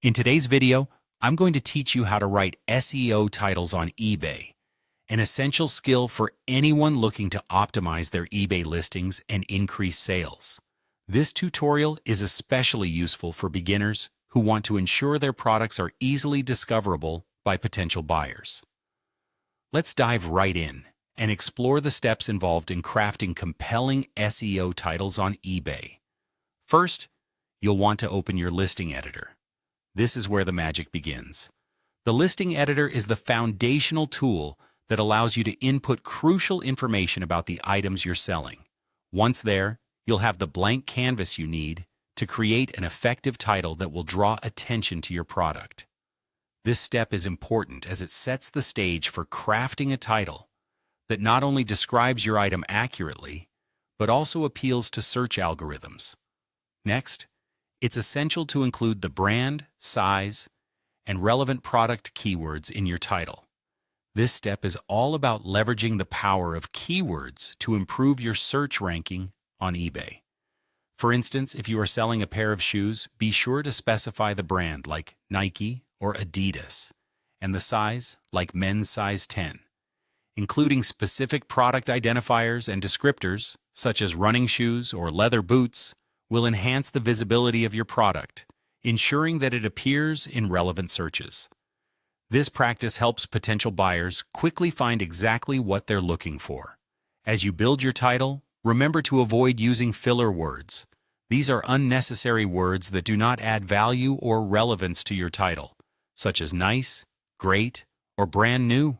In today's video, I'm going to teach you how to write SEO titles on eBay, an essential skill for anyone looking to optimize their eBay listings and increase sales. This tutorial is especially useful for beginners who want to ensure their products are easily discoverable by potential buyers. Let's dive right in and explore the steps involved in crafting compelling SEO titles on eBay. First, you'll want to open your listing editor. This is where the magic begins. The listing editor is the foundational tool that allows you to input crucial information about the items you're selling. Once there, you'll have the blank canvas you need to create an effective title that will draw attention to your product. This step is important as it sets the stage for crafting a title that not only describes your item accurately, but also appeals to search algorithms. Next, it's essential to include the brand, size, and relevant product keywords in your title. This step is all about leveraging the power of keywords to improve your search ranking on eBay. For instance, if you are selling a pair of shoes, be sure to specify the brand like Nike or Adidas, and the size like men's size 10. Including specific product identifiers and descriptors, such as running shoes or leather boots, will enhance the visibility of your product, ensuring that it appears in relevant searches. This practice helps potential buyers quickly find exactly what they're looking for. As you build your title, remember to avoid using filler words. These are unnecessary words that do not add value or relevance to your title, such as nice, great, or brand new.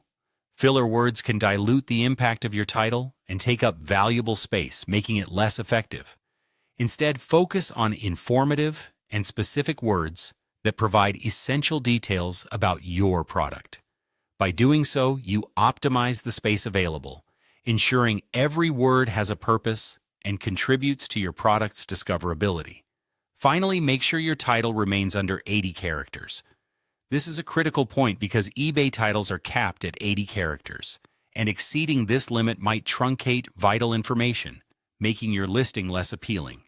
Filler words can dilute the impact of your title and take up valuable space, making it less effective. Instead, focus on informative and specific words that provide essential details about your product. By doing so, you optimize the space available, ensuring every word has a purpose and contributes to your product's discoverability. Finally, make sure your title remains under 80 characters. This is a critical point because eBay titles are capped at 80 characters, and exceeding this limit might truncate vital information, making your listing less appealing.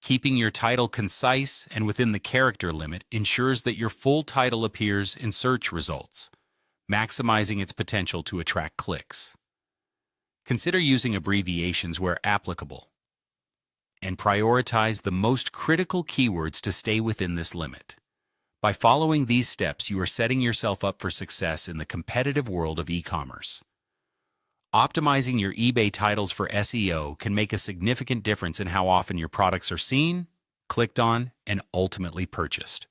Keeping your title concise and within the character limit ensures that your full title appears in search results, maximizing its potential to attract clicks. Consider using abbreviations where applicable, and prioritize the most critical keywords to stay within this limit. By following these steps, you are setting yourself up for success in the competitive world of e-commerce. Optimizing your eBay titles for SEO can make a significant difference in how often your products are seen, clicked on, and ultimately purchased.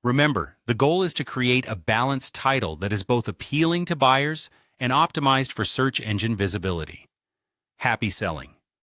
Remember, the goal is to create a balanced title that is both appealing to buyers and optimized for search engine visibility. Happy selling!